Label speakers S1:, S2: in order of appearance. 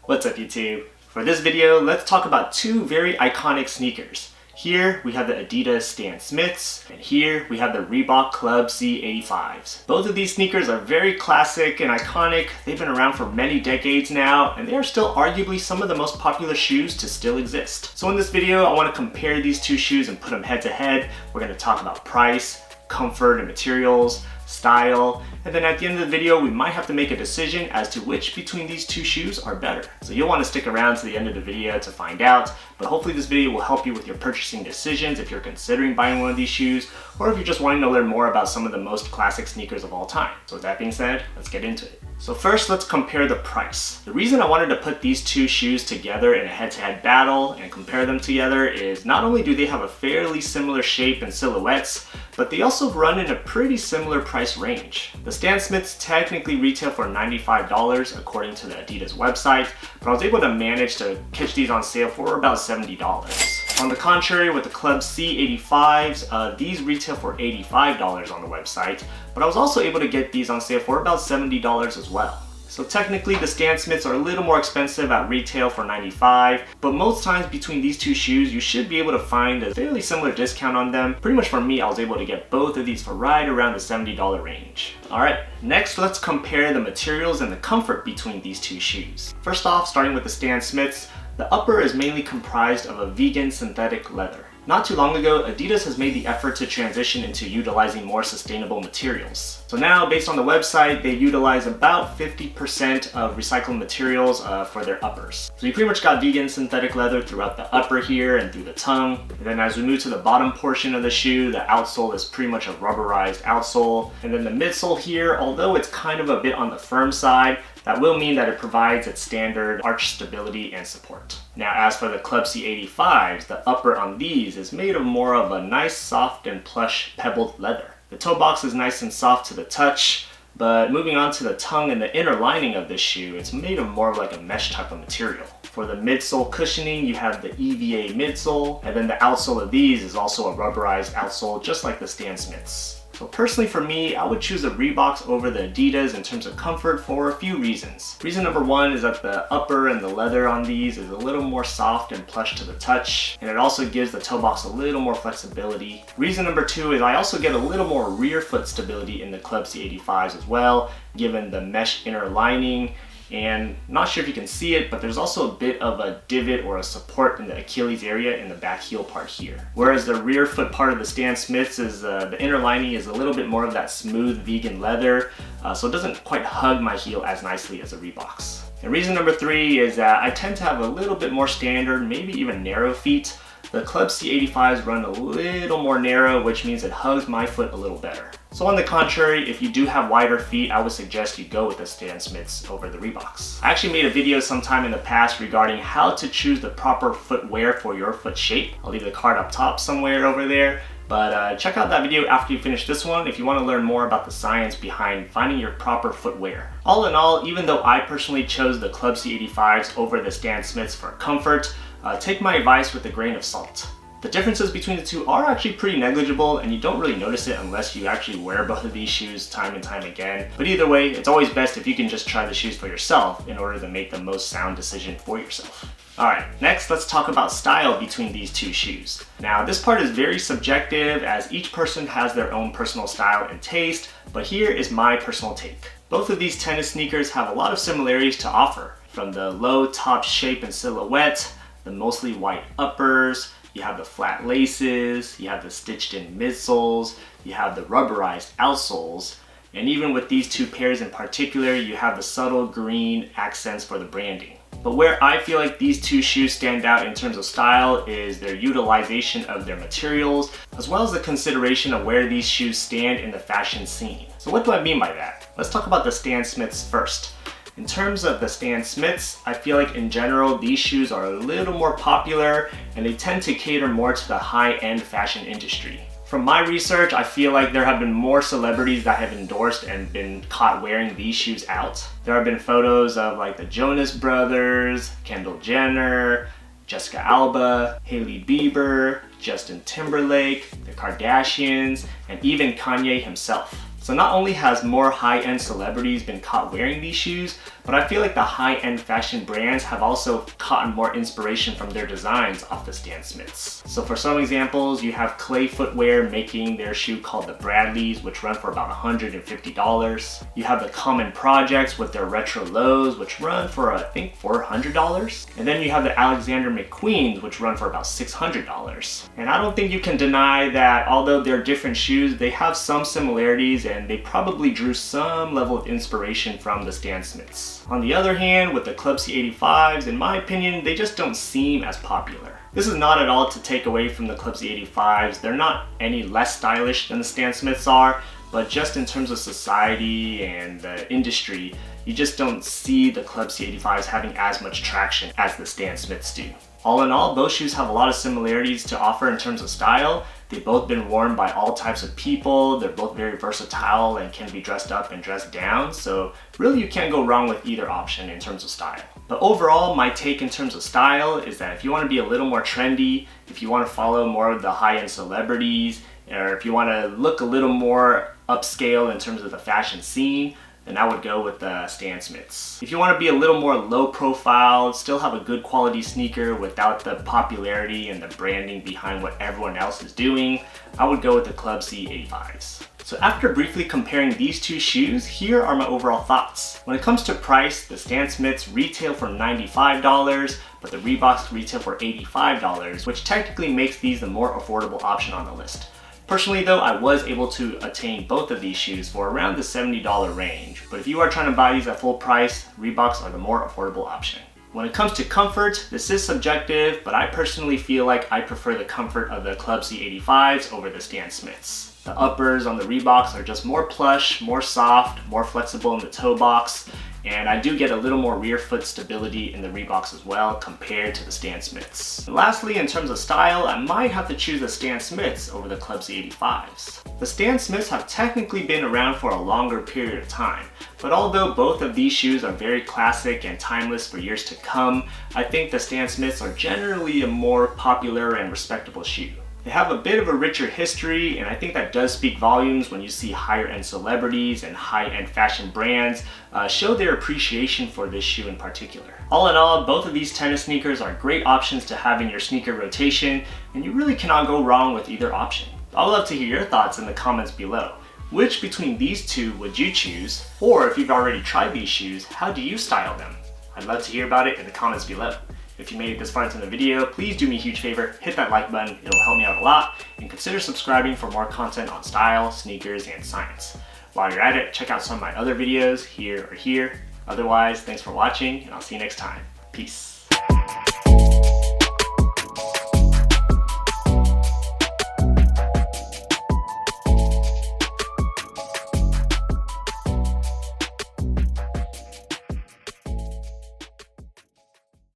S1: What's up YouTube? For this video, let's talk about two very iconic sneakers. Here we have the Adidas Stan Smiths, and here we have the Reebok Club C 85s. Both of these sneakers are very classic and iconic. They've been around for many decades now, and they are still arguably some of the most popular shoes to still exist. So in this video, I want to compare these two shoes and put them head to head. We're going to talk about price, comfort and materials, style, and then at the end of the video we might have to make a decision as to which between these two shoes are better. So you'll want to stick around to the end of the video to find out, but hopefully this video will help you with your purchasing decisions if you're considering buying one of these shoes, or if you're just wanting to learn more about some of the most classic sneakers of all time. So with that being said, let's get into it. So first, let's compare the price. The reason I wanted to put these two shoes together in a head-to-head battle and compare them together is not only do they have a fairly similar shape and silhouettes, but they also run in a pretty similar price range. The Stan Smiths technically retail for $95 according to the Adidas website, but I was able to manage to catch these on sale for about $70. On the contrary, with the Club C 85s, these retail for $85 on the website, but I was also able to get these on sale for about $70 as well. So technically the Stan Smiths are a little more expensive at retail for $95, but most times between these two shoes you should be able to find a fairly similar discount on them. Pretty much for me, I was able to get both of these for right around the $70 range. Alright, next let's compare the materials and the comfort between these two shoes. First off, starting with the Stan Smiths, the upper is mainly comprised of a vegan synthetic leather. Not too long ago, Adidas has made the effort to transition into utilizing more sustainable materials. So now, based on the website, they utilize about 50% of recycled materials for their uppers. So you pretty much got vegan synthetic leather throughout the upper here and through the tongue. And then as we move to the bottom portion of the shoe, the outsole is pretty much a rubberized outsole. And then the midsole here, although it's kind of a bit on the firm side, that will mean that it provides its standard arch stability and support. Now as for the Club C 85s, the upper on these is made of more of a nice soft and plush pebbled leather. The toe box is nice and soft to the touch, but moving on to the tongue and the inner lining of this shoe, it's made of more of like a mesh type of material. For the midsole cushioning, you have the EVA midsole, and then the outsole of these is also a rubberized outsole just like the Stan Smiths. So personally for me, I would choose the Reeboks over the Adidas in terms of comfort for a few reasons. Reason number one is that the upper and the leather on these is a little more soft and plush to the touch, and it also gives the toe box a little more flexibility. Reason number two is I also get a little more rear foot stability in the Club C 85s as well, given the mesh inner lining. And not sure if you can see it, but there's also a bit of a divot or a support in the Achilles area in the back heel part here. Whereas the rear foot part of the Stan Smiths is the inner lining is a little bit more of that smooth vegan leather, so it doesn't quite hug my heel as nicely as the Reeboks. And reason number three is that I tend to have a little bit more standard, maybe even narrow feet. The Club C 85s run a little more narrow, which means it hugs my foot a little better. So on the contrary, if you do have wider feet, I would suggest you go with the Stan Smiths over the Reeboks. I actually made a video sometime in the past regarding how to choose the proper footwear for your foot shape. I'll leave the card up top somewhere over there. But check out that video after you finish this one if you want to learn more about the science behind finding your proper footwear. All in all, even though I personally chose the Club C 85s over the Stan Smiths for comfort, take my advice with a grain of salt. The differences between the two are actually pretty negligible, and you don't really notice it unless you actually wear both of these shoes time and time again. But either way, it's always best if you can just try the shoes for yourself in order to make the most sound decision for yourself. Alright, next let's talk about style between these two shoes. Now this part is very subjective as each person has their own personal style and taste, but here is my personal take. Both of these tennis sneakers have a lot of similarities to offer, from the low top shape and silhouette, the mostly white uppers, you have the flat laces, you have the stitched in midsoles, you have the rubberized outsoles, and even with these two pairs in particular, you have the subtle green accents for the branding. But where I feel like these two shoes stand out in terms of style is their utilization of their materials, as well as the consideration of where these shoes stand in the fashion scene. So what do I mean by that? Let's talk about the Stan Smiths first. In terms of the Stan Smiths, I feel like in general these shoes are a little more popular and they tend to cater more to the high-end fashion industry. From my research, I feel like there have been more celebrities that have endorsed and been caught wearing these shoes out. There have been photos of like the Jonas Brothers, Kendall Jenner, Jessica Alba, Hailey Bieber, Justin Timberlake, the Kardashians, and even Kanye himself. So not only has more high-end celebrities been caught wearing these shoes, but I feel like the high-end fashion brands have also gotten more inspiration from their designs off the Stan Smiths. So for some examples, you have Clay Footwear making their shoe called the Bradleys, which run for about $150. You have the Common Projects with their retro lows, which run for I think $400. And then you have the Alexander McQueens, which run for about $600. And I don't think you can deny that although they're different shoes, they have some similarities and they probably drew some level of inspiration from the Stan Smiths. On the other hand, with the Club C 85s, in my opinion, they just don't seem as popular. This is not at all to take away from the Club C 85s. They're not any less stylish than the Stan Smiths are, but just in terms of society and the industry, you just don't see the Club C 85s having as much traction as the Stan Smiths do. All in all, both shoes have a lot of similarities to offer in terms of style. They've both been worn by all types of people. They're both very versatile and can be dressed up and dressed down. So really you can't go wrong with either option in terms of style. But overall, my take in terms of style is that if you want to be a little more trendy, if you want to follow more of the high-end celebrities, or if you want to look a little more upscale in terms of the fashion scene, then I would go with the Stan Smiths. If you want to be a little more low profile, still have a good quality sneaker without the popularity and the branding behind what everyone else is doing, I would go with the Club C 85s. So after briefly comparing these two shoes, here are my overall thoughts. When it comes to price, the Stan Smiths retail for $95, but the Reeboks retail for $85, which technically makes these the more affordable option on the list. Personally though, I was able to attain both of these shoes for around the $70 range, but if you are trying to buy these at full price, Reeboks are the more affordable option. When it comes to comfort, this is subjective, but I personally feel like I prefer the comfort of the Club C 85s over the Stan Smiths. The uppers on the Reeboks are just more plush, more soft, more flexible in the toe box, and I do get a little more rear foot stability in the Reeboks as well compared to the Stan Smiths. And lastly, in terms of style, I might have to choose the Stan Smiths over the Club C 85s. The Stan Smiths have technically been around for a longer period of time, but although both of these shoes are very classic and timeless for years to come, I think the Stan Smiths are generally a more popular and respectable shoe. They have a bit of a richer history, and I think that does speak volumes when you see higher end celebrities and high-end fashion brands show their appreciation for this shoe in particular. All in all, both of these tennis sneakers are great options to have in your sneaker rotation, and you really cannot go wrong with either option. I'd love to hear your thoughts in the comments below. Which between these two would you choose? Or if you've already tried these shoes, how do you style them? I'd love to hear about it in the comments below. If you made it this far into the video, please do me a huge favor, hit that like button, it'll help me out a lot, and consider subscribing for more content on style, sneakers, and science. While you're at it, check out some of my other videos here or here. Otherwise, thanks for watching, and I'll see you next time. Peace.